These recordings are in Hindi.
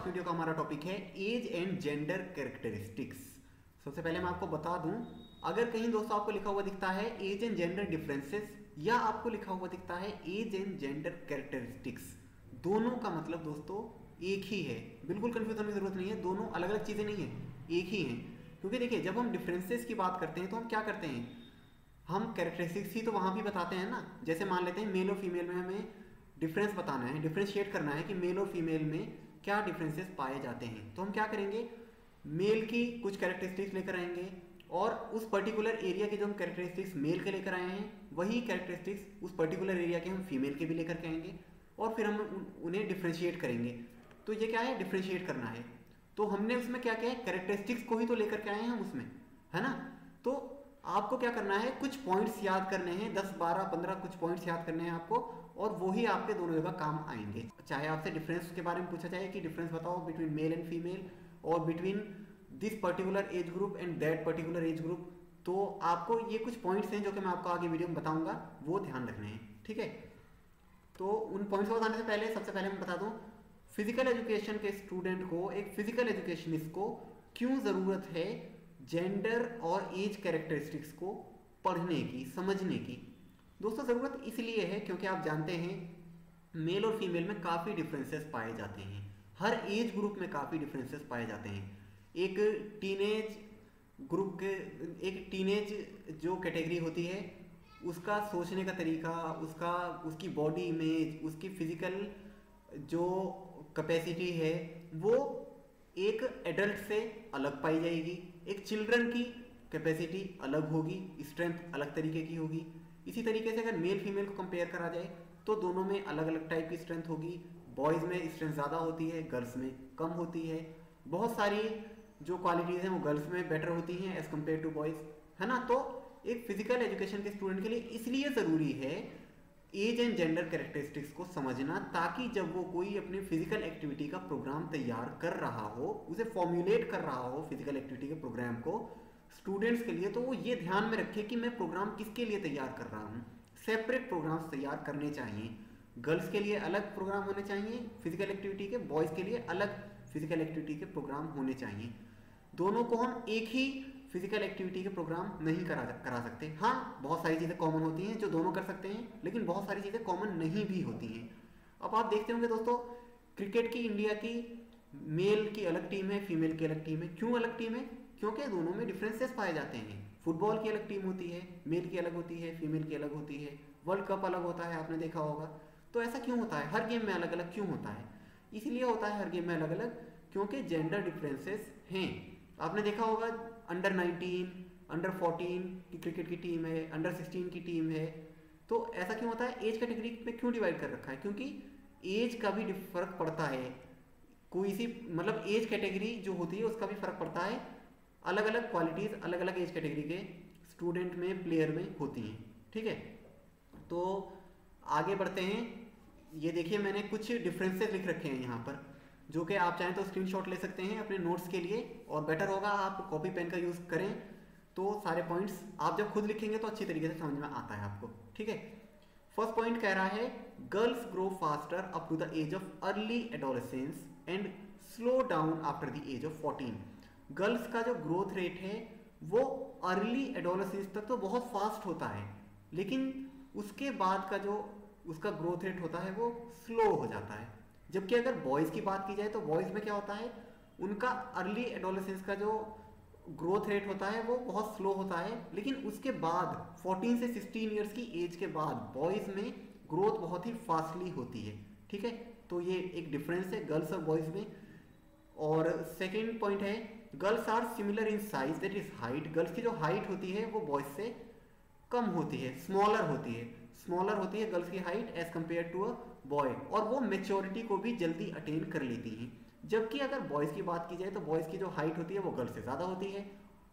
वीडियो का हमारा टॉपिक है एज एंड जेंडर कैरेक्टरिस्टिक्स। सबसे पहले मैं आपको बता दूं, अगर कहीं दोस्तों आपको लिखा हुआ दिखता है एज एंड जेंडर डिफरेंसेस या आपको लिखा हुआ दिखता है एज एंड जेंडर कैरेक्टरिस्टिक्स, दोनों का मतलब दोस्तों एक ही है। बिल्कुल कंफ्यूज होने की जरूरत नहीं है, दोनों अलग अलग चीजें नहीं है, एक ही हैं। क्योंकि देखिए जब हम डिफरेंसेस की बात करते हैं तो हम क्या करते हैं, हम कैरेक्टरिस्टिक्स ही तो वहां भी बताते हैं ना। जैसे मान लेते हैं मेल और फीमेल में हमें डिफरेंस बताना है, डिफरेंशिएट करना है कि मेल और फीमेल में क्या डिफरेंसेस पाए जाते हैं। तो हम क्या करेंगे, मेल की कुछ कैरेक्टरिस्टिक्स लेकर आएंगे और उस पर्टिकुलर एरिया के जो हम कैरेक्टरिस्टिक्स मेल के लेकर आए हैं वही कैरेक्टरिस्टिक्स उस पर्टिकुलर एरिया के हम फीमेल के भी लेकर के आएंगे और फिर हम उन्हें डिफरेंशिएट करेंगे। तो ये क्या है, डिफरेंशिएट करना है। तो हमने उसमें क्या किया है, कैरेक्टरिस्टिक्स को ही तो लेकर के आए हैं हम उसमें, है ना। तो आपको क्या करना है, कुछ पॉइंट्स याद करने हैं, 10 12 15 कुछ पॉइंट्स याद करने हैं आपको, और वही आपके दोनों जगह काम आएंगे। चाहे आपसे डिफरेंस के बारे में पूछा जाए कि डिफरेंस बताओ बिटवीन मेल एंड फीमेल और between this particular age group and that particular age group, तो आपको ये कुछ पॉइंट्स हैं जो कि मैं आपको आगे वीडियो में बताऊंगा, वो ध्यान रखने हैं, ठीक है। तो उन पॉइंट्स को बताने से पहले सबसे पहले मैं बता दूं, फिजिकल एजुकेशन के स्टूडेंट को, एक फिजिकल एजुकेशनिस्ट को क्यों जरूरत है जेंडर और एज कैरेक्टरिस्टिक्स को पढ़ने की, समझने की। दोस्तों जरूरत इसलिए है क्योंकि आप जानते हैं मेल और फीमेल में काफी डिफरेंसेस पाए जाते हैं, हर एज ग्रुप में काफी डिफरेंसेस पाए जाते हैं। एक टीनेज ग्रुप के, एक टीनेज जो कैटेगरी होती है उसका सोचने का तरीका, उसकी बॉडी इमेज, उसकी फिजिकल जो कैपेसिटी है वो एक एडल्ट से अलग पाई जाएगी। एक चिल्ड्रन की कैपेसिटी अलग होगी, स्ट्रेंथ अलग तरीके की होगी। इसी तरीके से अगर मेल फीमेल को कंपेयर करा जाए तो दोनों में अलग अलग टाइप की स्ट्रेंथ होगी। बॉयज में स्ट्रेंथ ज़्यादा होती है, गर्ल्स में कम होती है। बहुत सारी जो क्वालिटीज़ हैं वो गर्ल्स में बेटर होती हैं एज कम्पेयर टू बॉयज़, है ना। तो एक फिजिकल एजुकेशन के स्टूडेंट के लिए इसलिए ज़रूरी है एज एंड जेंडर कैरेक्टरिस्टिक्स को समझना, ताकि जब वो कोई अपनी फिजिकल एक्टिविटी का प्रोग्राम तैयार कर रहा हो, उसे फॉर्मुलेट कर रहा हो फिजिकल एक्टिविटी के प्रोग्राम को स्टूडेंट्स के लिए, तो वो ये ध्यान में रखे कि मैं प्रोग्राम किसके लिए तैयार कर रहा हूँ। सेपरेट प्रोग्राम्स तैयार करने चाहिए, गर्ल्स के लिए अलग प्रोग्राम होने चाहिए फिजिकल एक्टिविटी के, बॉयज़ के लिए अलग फिजिकल एक्टिविटी के प्रोग्राम होने चाहिए। दोनों को हम एक ही फिजिकल एक्टिविटी के प्रोग्राम नहीं करा सकते। हाँ, बहुत सारी चीज़ें कॉमन होती हैं जो दोनों कर सकते हैं, लेकिन बहुत सारी चीज़ें कॉमन नहीं भी होती हैं। अब आप देखते होंगे दोस्तों, क्रिकेट की इंडिया की मेल की अलग टीम है, फीमेल की अलग टीम है। क्यों अलग टीम है? क्योंकि दोनों में डिफरेंसेस पाए जाते हैं। फुटबॉल की अलग टीम होती है, मेल की अलग होती है, फीमेल की अलग होती है। वर्ल्ड कप अलग होता है, आपने देखा होगा। तो ऐसा क्यों होता है, हर गेम में अलग अलग क्यों होता है? इसलिए होता है हर गेम में अलग अलग क्योंकि जेंडर डिफरेंसेस हैं। आपने देखा होगा अंडर 19, अंडर 14 की क्रिकेट की टीम है, अंडर 16 की टीम है। तो ऐसा क्यों होता है, एज कैटेगरी में क्यों डिवाइड कर रखा है? क्योंकि एज का भी फर्क पड़ता है। कोई सी मतलब एज कैटेगरी जो होती है उसका भी फर्क पड़ता है। अलग अलग क्वालिटीज अलग अलग एज कैटेगरी के स्टूडेंट में, प्लेयर में होती हैं, ठीक है। तो आगे बढ़ते हैं। ये देखिए मैंने कुछ डिफरेंसेस लिख रखे हैं यहाँ पर, जो कि आप चाहें तो स्क्रीनशॉट ले सकते हैं अपने नोट्स के लिए, और बेटर होगा आप कॉपी पेन का यूज़ करें, तो सारे पॉइंट्स आप जब खुद लिखेंगे तो अच्छी तरीके से समझ में आता है आपको, ठीक है। फर्स्ट पॉइंट कह रहा है girls grow faster up to the age of early adolescence and slow down after the age of 14। Girls का जो ग्रोथ रेट है वो अर्ली एडोलेसेंस तक तो बहुत फास्ट होता है, लेकिन उसके बाद का जो उसका ग्रोथ रेट होता है वो स्लो हो जाता है। जबकि अगर बॉयज़ की बात की जाए तो बॉयज़ में क्या होता है, उनका अर्ली एडोलेसेंस का जो ग्रोथ रेट होता है वो बहुत स्लो होता है, लेकिन उसके बाद 14 से 16 ईयर्स की एज के बाद बॉयज़ में ग्रोथ बहुत ही फास्टली होती है, ठीक है। तो ये एक डिफरेंस है गर्ल्स और बॉयज़ में। और सेकेंड पॉइंट है girls are similar in size, that is height. Girls की जो हाइट होती है वो बॉयज़ से कम होती है, स्मॉलर होती है, स्मॉलर होती है गर्ल्स की height as compare to a boy, और वो मेच्योरिटी को भी जल्दी अटेन कर लेती हैं। जबकि अगर बॉयज़ की बात की जाए तो बॉयज़ की जो हाइट होती है वो गर्ल्स से ज़्यादा होती है,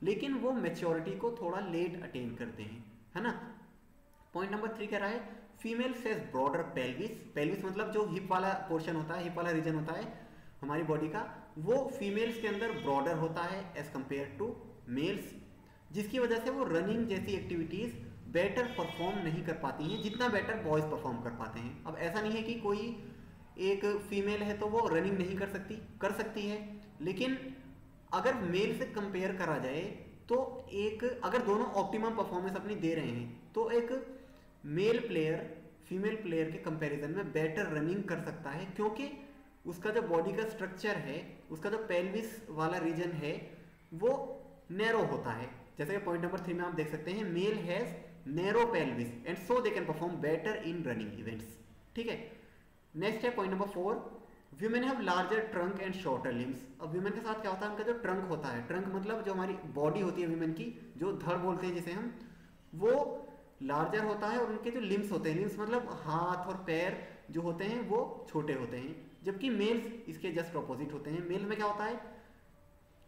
लेकिन वो मेच्योरिटी को थोड़ा लेट अटेन करते हैं, है ना। पॉइंट नंबर 3 कह रहा है female says broader pelvis. Pelvis मतलब जो हिप वाला पोर्शन होता है, हिप वाला रीजन होता है हमारी बॉडी का, वो फीमेल्स के अंदर ब्रॉडर होता है एज कंपेयर टू मेल्स, जिसकी वजह से वो रनिंग जैसी एक्टिविटीज बेटर परफॉर्म नहीं कर पाती हैं जितना बेटर बॉयज परफॉर्म कर पाते हैं। अब ऐसा नहीं है कि कोई एक फीमेल है तो वो रनिंग नहीं कर सकती है, लेकिन अगर मेल से कंपेयर करा जाए तो एक अगर दोनों ऑप्टिमम परफॉर्मेंस अपनी दे रहे हैं तो एक मेल प्लेयर फीमेल प्लेयर के कंपैरिजन में बेटर रनिंग कर सकता है, क्योंकि उसका जो बॉडी का स्ट्रक्चर है, उसका जो पेल्विस वाला रीजन है वो नैरो होता है। जैसे कि पॉइंट नंबर 3 में आप देख सकते हैं, male has narrow pelvis and so they can perform better in running events. ठीक है, नेक्स्ट है point number 4, women have larger trunk and shorter limbs. अब वीमेन के साथ क्या होता है, उनका जो ट्रंक होता है, ट्रंक मतलब जो हमारी बॉडी होती है वीमेन की, जो धड़ बोलते हैं जिसे हम, वो लार्जर होता है, और उनके जो लिम्स होते हैं, लिम्स मतलब हाथ और पैर जो होते हैं वो छोटे होते हैं, जबकि मेल्स इसके जस्ट ऑपोजिट होते हैं। मेल में क्या होता है,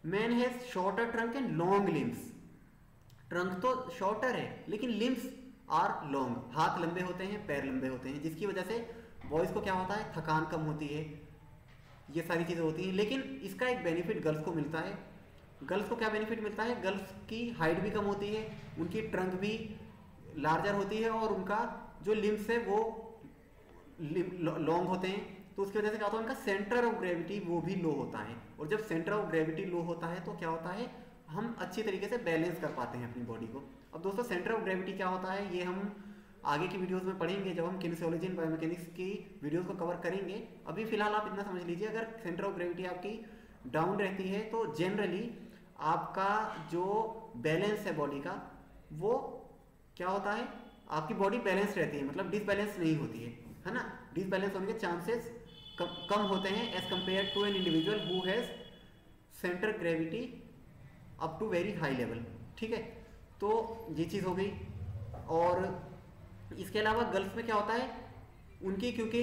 man has shorter trunk and long limbs. Trunk तो शॉर्टर है लेकिन लिम्स आर लॉन्ग, हाथ लंबे होते हैं, पैर लंबे होते हैं, जिसकी वजह से बॉयज को क्या होता है, थकान कम होती है, ये सारी चीज़ें होती हैं। लेकिन इसका एक बेनिफिट गर्ल्स को मिलता है। गर्ल्स को क्या बेनिफिट मिलता है, गर्ल्स की हाइट भी कम होती है, उनकी ट्रंक भी लार्जर होती है, और उनका जो लिम्स है वो लॉन्ग होते हैं, तो उसकी वजह से क्या होता है, उनका सेंटर ऑफ ग्रेविटी वो भी लो होता है। और जब सेंटर ऑफ ग्रेविटी लो होता है तो क्या होता है, हम अच्छी तरीके से बैलेंस कर पाते हैं अपनी बॉडी को। अब दोस्तों सेंटर ऑफ ग्रेविटी क्या होता है ये हम आगे की वीडियोस में पढ़ेंगे, जब हम किनेसियोलॉजी एंड बायोमैकेनिक्स की वीडियोस को कवर करेंगे। अभी फिलहाल आप इतना समझ लीजिए, अगर सेंटर ऑफ ग्रेविटी आपकी डाउन रहती है तो जनरली आपका जो बैलेंस है बॉडी का वो क्या होता है, आपकी बॉडी बैलेंस रहती है, मतलब डिसबैलेंस नहीं होती है ना। डिसबैलेंस होने के चांसेस कम होते हैं as compare to an individual who has centre gravity up to very high level. ठीक है, तो ये चीज़ हो गई। और इसके अलावा गर्ल्स में क्या होता है, उनकी क्योंकि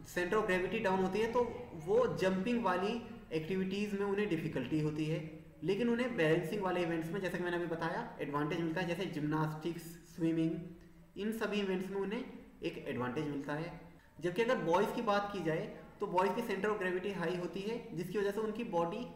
सेंटर ऑफ ग्रेविटी डाउन होती है तो वो जंपिंग वाली एक्टिविटीज़ में उन्हें डिफिकल्टी होती है, लेकिन उन्हें बैलेंसिंग वाले इवेंट्स में, जैसे कि मैंने अभी बताया, एडवांटेज मिलता है। जैसे जिम्नास्टिक्स, स्विमिंग, इन सभी इवेंट्स में उन्हें एक एडवांटेज मिलता है। जबकि अगर बॉयज़ की बात की जाए तो बॉयज़ की सेंटर ऑफ ग्रेविटी हाई होती है, जिसकी वजह से उनकी बॉडी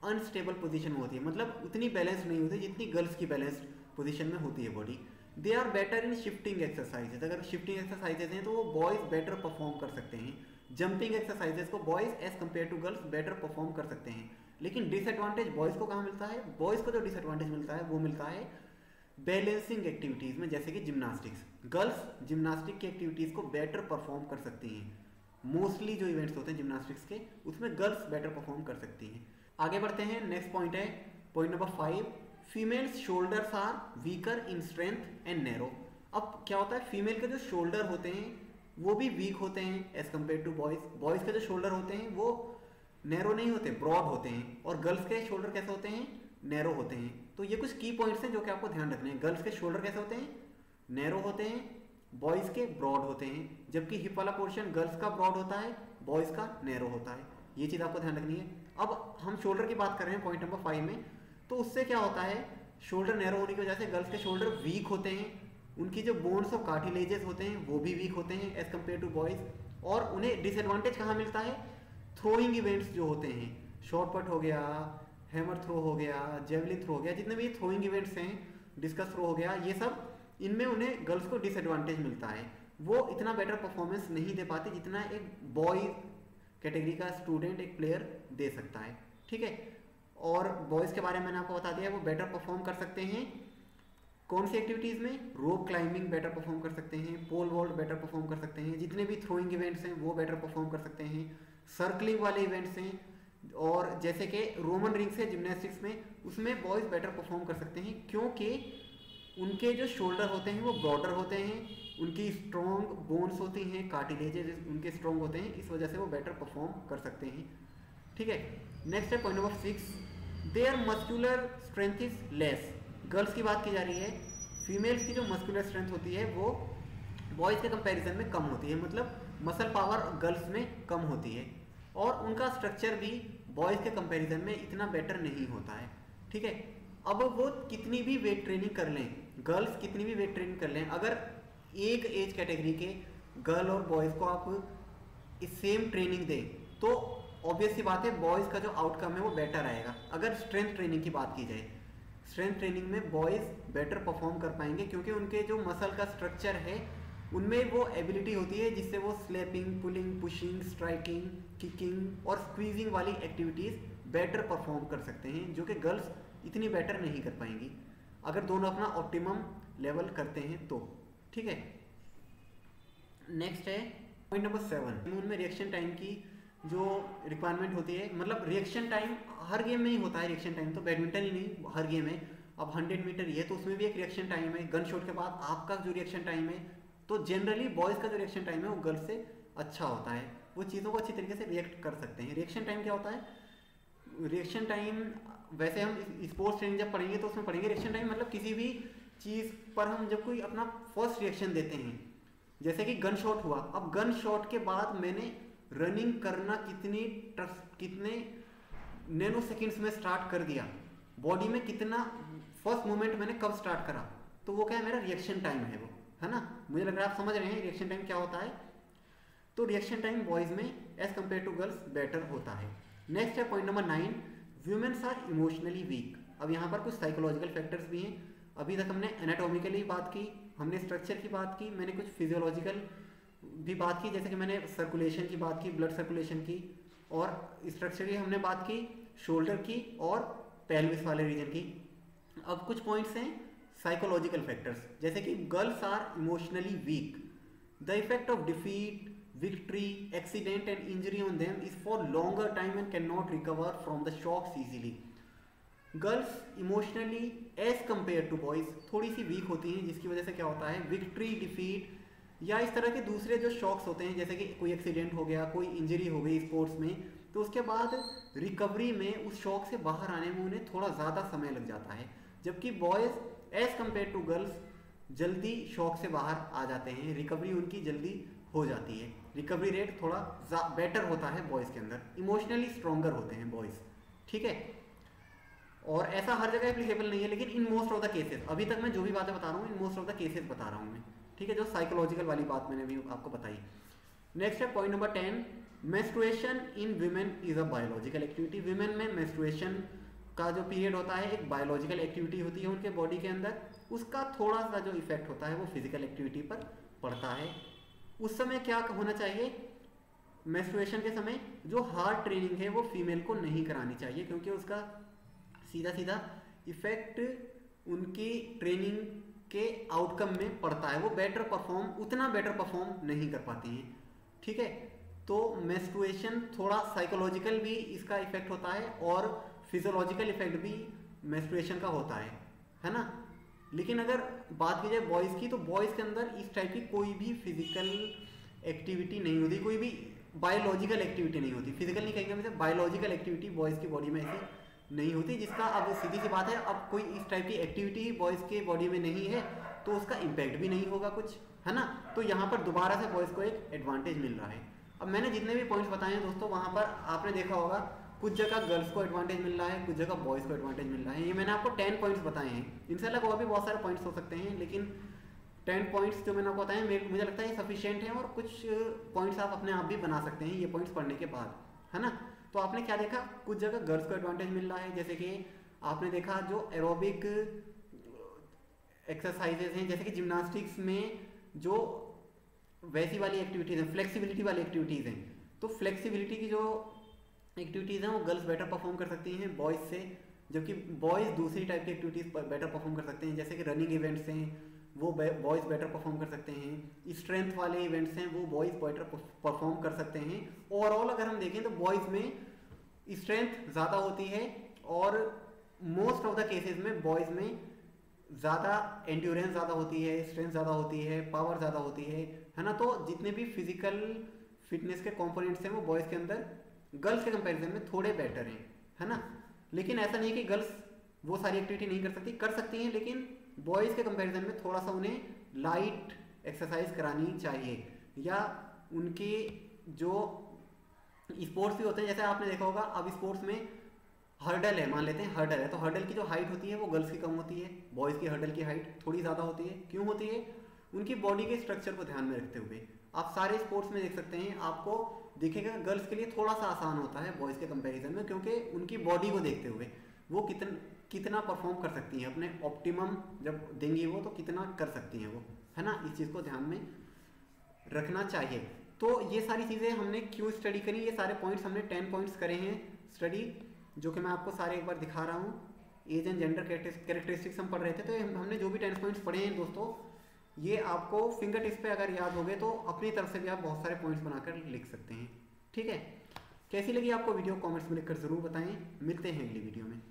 अनस्टेबल पोजीशन में होती है, मतलब उतनी बैलेंस नहीं होती जितनी गर्ल्स की बैलेंस्ड पोजीशन में होती है body. They are better in shifting exercises. अगर शिफ्टिंग एक्सरसाइजेज हैं तो वो बॉयज़ बेटर परफॉर्म कर सकते हैं। जंपिंग एक्सरसाइजेज को boys as compare to girls better perform कर सकते हैं। लेकिन डिसएडवांटेज बॉयज़ को कहाँ मिलता है, बॉयज़ को जो डिसएडवांटेज मिलता है वो मिलता है बैलेंसिंग एक्टिविटीज़ में, जैसे कि जिम्नास्टिक्स। गर्ल्स जिम्नास्टिक की एक्टिविटीज़ को बेटर परफॉर्म कर सकती हैं। मोस्टली जो इवेंट्स होते हैं जिम्नास्टिक्स के, उसमें गर्ल्स बेटर परफॉर्म कर सकती हैं। आगे बढ़ते हैं, नेक्स्ट पॉइंट है point number 5, females shoulders are weaker in strength and narrow. अब क्या होता है, फीमेल के जो शोल्डर होते हैं वो भी वीक होते हैं as compare to boys. Boys के जो शोल्डर होते हैं वो नैरो नहीं होते, ब्रॉड होते हैं, और गर्ल्स के शोल्डर कैसे होते हैं, नैरो होते हैं। तो ये कुछ की पॉइंट्स हैं जो कि आपको ध्यान रखने हैं। गर्ल्स के शोल्डर कैसे होते हैं, नैरो होते हैं, बॉयज़ के ब्रॉड होते हैं, जबकि हिप वाला पोर्शन गर्ल्स का ब्रॉड होता है, बॉयज़ का नैरो होता है। ये चीज़ आपको ध्यान रखनी है। अब हम शोल्डर की बात कर रहे हैं पॉइंट नंबर 5 में, तो उससे क्या होता है, शोल्डर नैरो होने की वजह से गर्ल्स के शोल्डर वीक होते हैं, उनकी जो बोन्स ऑफ कार्टिलेजेस होते हैं वो भी वीक होते हैं एज कम्पेयर टू बॉयज़। और उन्हें डिसएडवांटेज कहाँ मिलता है, थ्रोइंग इवेंट्स जो होते हैं, शॉर्ट पुट हो गया, हैमर थ्रो हो गया, जेवलिन थ्रो हो गया, जितने भी थ्रोइंग इवेंट्स हैं, डिस्कस थ्रो हो गया, ये सब इनमें उन्हें गर्ल्स को डिसएडवांटेज मिलता है। वो इतना बेटर परफॉर्मेंस नहीं दे पाती जितना एक बॉय कैटेगरी का स्टूडेंट, एक प्लेयर दे सकता है। ठीक है, और बॉयज़ के बारे में मैंने आपको बता दिया, वो बेटर परफॉर्म कर सकते हैं कौन सी एक्टिविटीज़ में, रोप क्लाइंबिंग बेटर परफॉर्म कर सकते हैं, पोल वॉल्ट बेटर परफॉर्म कर सकते हैं, जितने भी थ्रोइंग इवेंट्स हैं वो बेटर परफॉर्म कर सकते हैं, सर्कलिंग वाले इवेंट्स हैं, और जैसे कि रोमन रिंग्स है जिम्नास्टिक्स में, उसमें बॉयज़ बेटर परफॉर्म कर सकते हैं, क्योंकि उनके जो शोल्डर होते हैं वो ब्रॉडर होते हैं, उनकी स्ट्रॉन्ग बोन्स होती हैं, कार्टिलेजेस उनके स्ट्रॉन्ग होते हैं, इस वजह से वो बेटर परफॉर्म कर सकते हैं। ठीक है, नेक्स्ट है point number 6, their muscular strength is less. Girls की बात की जा रही है, फीमेल्स की जो मस्कुलर स्ट्रेंथ होती है वो बॉयज़ के कंपैरिजन में कम होती है, मतलब मसल पावर गर्ल्स में कम होती है, और उनका स्ट्रक्चर भी बॉयज़ के कंपैरिजन में इतना बेटर नहीं होता है। ठीक है, अब वो कितनी भी वेट ट्रेनिंग कर लें, गर्ल्स कितनी भी वेट ट्रेनिंग कर लें, अगर एक एज कैटेगरी के गर्ल और बॉयज़ को आप इस सेम ट्रेनिंग दें तो ऑब्वियस सी बात है बॉयज़ का जो आउटकम है वो बेटर आएगा। अगर स्ट्रेंथ ट्रेनिंग की बात की जाए, स्ट्रेंथ ट्रेनिंग में बॉयज़ बेटर परफॉर्म कर पाएंगे, क्योंकि उनके जो मसल का स्ट्रक्चर है उनमें वो एबिलिटी होती है जिससे वो slapping, pulling, pushing, striking, kicking और स्क्वीजिंग वाली एक्टिविटीज़ बेटर परफॉर्म कर सकते हैं, जो कि गर्ल्स इतनी बेटर नहीं कर पाएंगी अगर दोनों अपना ऑप्टिमम लेवल करते हैं तो। ठीक है, नेक्स्ट है पॉइंट नंबर 7। उनमें रिएक्शन टाइम की जो रिक्वायरमेंट होती है, मतलब रिएक्शन टाइम हर गेम में ही होता है। रिएक्शन टाइम तो बैडमिंटन ही नहीं, हर गेम है। अब 100 मीटर ये तो उसमें भी एक रिएक्शन टाइम है। गन शॉट के बाद आपका जो रिएक्शन टाइम है, तो जनरली बॉयज़ का जो रिएक्शन टाइम है वो गर्ल्स से अच्छा होता है। वो चीज़ों को अच्छी तरीके से रिएक्ट कर सकते हैं। रिएक्शन टाइम क्या होता है? रिएक्शन टाइम वैसे हम स्पोर्ट्स ट्रेनिंग जब पढ़ेंगे तो उसमें पढ़ेंगे रिएक्शन टाइम मतलब किसी भी चीज़ पर हम जब कोई अपना फर्स्ट रिएक्शन देते हैं, जैसे कि गन शॉट हुआ। अब गन शॉट के बाद मैंने रनिंग करना कितने नैनो सेकेंड्स में स्टार्ट कर दिया, बॉडी में कितना फर्स्ट मूवमेंट मैंने कब स्टार्ट करा, तो वो क्या है? मेरा रिएक्शन टाइम है वो, है ना। मुझे लग रहा है आप समझ रहे हैं रिएक्शन टाइम क्या होता है। तो रिएक्शन टाइम बॉयज़ में as compare to girls better होता है। नेक्स्ट है point number 9, womens are emotionally weak. अब यहाँ पर कुछ साइकोलॉजिकल फैक्टर्स भी हैं। अभी तक हमने एनाटॉमिकली बात की, हमने स्ट्रक्चर की बात की, मैंने कुछ फिजियोलॉजिकल भी बात की, जैसे कि मैंने सर्कुलेशन की बात की, ब्लड सर्कुलेशन की, और स्ट्रक्चर की हमने बात की, शोल्डर की और पेल्विस वाले रीजन की। अब कुछ पॉइंट्स हैं साइकोलॉजिकल फैक्टर्स, जैसे कि girls are emotionally weak, the effect of defeat, victory, accident and injury on them is for longer time and cannot recover from the shocks easily. Girls emotionally as compare to boys थोड़ी सी वीक होती हैं, जिसकी वजह से क्या होता है? विक्ट्री, डिफीट या इस तरह के दूसरे जो शॉक्स होते हैं, जैसे कि कोई एक्सीडेंट हो गया, कोई इंजरी हो गई स्पोर्ट्स में, तो उसके बाद रिकवरी में उस शॉक से बाहर आने में उन्हें थोड़ा ज़्यादा समय लग जाता है। जबकि boys as compare to girls जल्दी शॉक से बाहर आ जाते हैं, रिकवरी उनकी जल्दी हो जाती है, रिकवरी रेट थोड़ा बेटर होता है बॉयज़ के अंदर, इमोशनली स्ट्रॉन्गर होते हैं बॉयज़। ठीक है, और ऐसा हर जगह एप्लीकेबल नहीं है, लेकिन in most of the cases, अभी तक मैं जो भी बातें बता रहा हूँ in most of the cases बता रहा हूँ मैं। ठीक है, जो साइकोलॉजिकल वाली बात मैंने अभी आपको बताई। नेक्स्ट है point number 10, menstruation in women is a biological activity. Women में मेंस्ट्रुएशन का जो पीरियड होता है एक बायोलॉजिकल एक्टिविटी होती है उनके बॉडी के अंदर, उसका थोड़ा सा जो इफेक्ट होता है वो फिजिकल एक्टिविटी पर पड़ता है। उस समय क्या होना चाहिए? मेंस्ट्रुएशन के समय जो हार्ड ट्रेनिंग है वो फीमेल को नहीं करानी चाहिए, क्योंकि उसका सीधा सीधा इफेक्ट उनकी ट्रेनिंग के आउटकम में पड़ता है। वो उतना बेटर परफॉर्म नहीं कर पाती हैं। ठीक है, तो मेंस्ट्रुएशन थोड़ा साइकोलॉजिकल भी इसका इफेक्ट होता है और फिजियोलॉजिकल इफेक्ट भी मेंस्ट्रुएशन का होता है ना। लेकिन अगर बात की जाए बॉयज़ की, तो बॉयज़ के अंदर इस टाइप की कोई भी फिजिकल एक्टिविटी नहीं होती, कोई भी बायोलॉजिकल एक्टिविटी नहीं होती। फिजिकल नहीं कहेंगे, वैसे बायोलॉजिकल एक्टिविटी बॉयज़ की बॉडी में ऐसी नहीं होती, जिसका अब सीधी सी बात है, अब कोई इस टाइप की एक्टिविटी बॉयज़ के बॉडी में नहीं है तो उसका इम्पैक्ट भी नहीं होगा कुछ, है ना। तो यहाँ पर दोबारा से बॉयज़ को एक एडवांटेज मिल रहा है। अब मैंने जितने भी पॉइंट्स बताए हैं दोस्तों, वहाँ पर आपने देखा होगा कुछ जगह गर्ल्स को एडवांटेज मिल रहा है, कुछ जगह बॉयज़ को एडवांटेज मिल रहा है। ये मैंने आपको 10 पॉइंट्स बताए हैं, इनसे अलग और भी बहुत सारे पॉइंट्स हो सकते हैं, लेकिन 10 पॉइंट्स जो मैंने आपको बताए मुझे लगता है सफिशिएंट है, और कुछ पॉइंट्स आप अपने आप भी बना सकते हैं ये पॉइंट्स पढ़ने के बाद, है ना। तो आपने क्या देखा? कुछ जगह गर्ल्स को एडवांटेज मिल रहा है, जैसे कि आपने देखा जो एरोबिक एक्सरसाइजेज हैं, जैसे कि जिम्नास्टिक्स में जो वैसी वाली एक्टिविटीज़ हैं, फ्लेक्सिबिलिटी वाली एक्टिविटीज़ हैं, तो फ्लेक्सिबिलिटी की जो एक्टिविटीज़ हैं वो गर्ल्स बेटर परफॉर्म कर सकती हैं बॉयज़ से, जबकि बॉयज़ दूसरी टाइप की एक्टिविटीज़ बेटर परफॉर्म कर सकते हैं, जैसे कि रनिंग इवेंट्स हैं वो बॉयज़ बेटर परफॉर्म कर सकते हैं, स्ट्रेंथ वाले इवेंट्स हैं वो बॉयज़ बेटर परफॉर्म कर सकते हैं। ओवरऑल अगर हम देखें तो बॉयज़ में स्ट्रेंथ ज़्यादा होती है, और मोस्ट ऑफ द केसेस में बॉयज़ में ज़्यादा एंड्योरेंस ज़्यादा होती है, स्ट्रेंथ ज़्यादा होती है, पावर ज़्यादा होती है ना। तो जितने भी फिजिकल फिटनेस के कंपोनेंट्स हैं वो बॉयज़ के अंदर गर्ल्स के कंपैरिजन में थोड़े बेटर हैं, है ना। लेकिन ऐसा नहीं कि गर्ल्स वो सारी एक्टिविटी नहीं कर सकती हैं, लेकिन बॉयज़ के कंपैरिजन में थोड़ा सा उन्हें लाइट एक्सरसाइज करानी चाहिए, या उनके जो स्पोर्ट्स भी होते हैं, जैसे आपने देखा होगा अब स्पोर्ट्स में हर्डल है, मान लेते हैं हर्डल है, तो हर्डल की जो हाइट होती है वो गर्ल्स की कम होती है, बॉयज़ की हर्डल की हाइट थोड़ी ज़्यादा होती है। क्यों होती है? उनकी बॉडी के स्ट्रक्चर को ध्यान में रखते हुए। आप सारे स्पोर्ट्स में देख सकते हैं, आपको दिखेगा गर्ल्स के लिए थोड़ा सा आसान होता है बॉयज़ के कंपैरिजन में, क्योंकि उनकी बॉडी को देखते हुए वो कितना परफॉर्म कर सकती हैं, अपने ऑप्टिमम जब देंगी वो तो कितना कर सकती हैं वो, है ना। इस चीज़ को ध्यान में रखना चाहिए। तो ये सारी चीज़ें हमने क्यों स्टडी करी, ये सारे पॉइंट्स हमने 10 पॉइंट्स करे हैं स्टडी, जो कि मैं आपको सारे एक बार दिखा रहा हूँ। एज एंड जेंडर कैरेक्टरिस्टिक्स हम पढ़ रहे थे, तो हमने जो भी 10 पॉइंट्स पढ़े हैं दोस्तों, ये आपको फिंगर टिप्स पे अगर याद हो गए तो अपनी तरफ से भी आप बहुत सारे पॉइंट्स बनाकर लिख सकते हैं। ठीक है, कैसी लगी आपको वीडियो कमेंट्स में लिखकर ज़रूर बताएं। मिलते हैं अगली वीडियो में।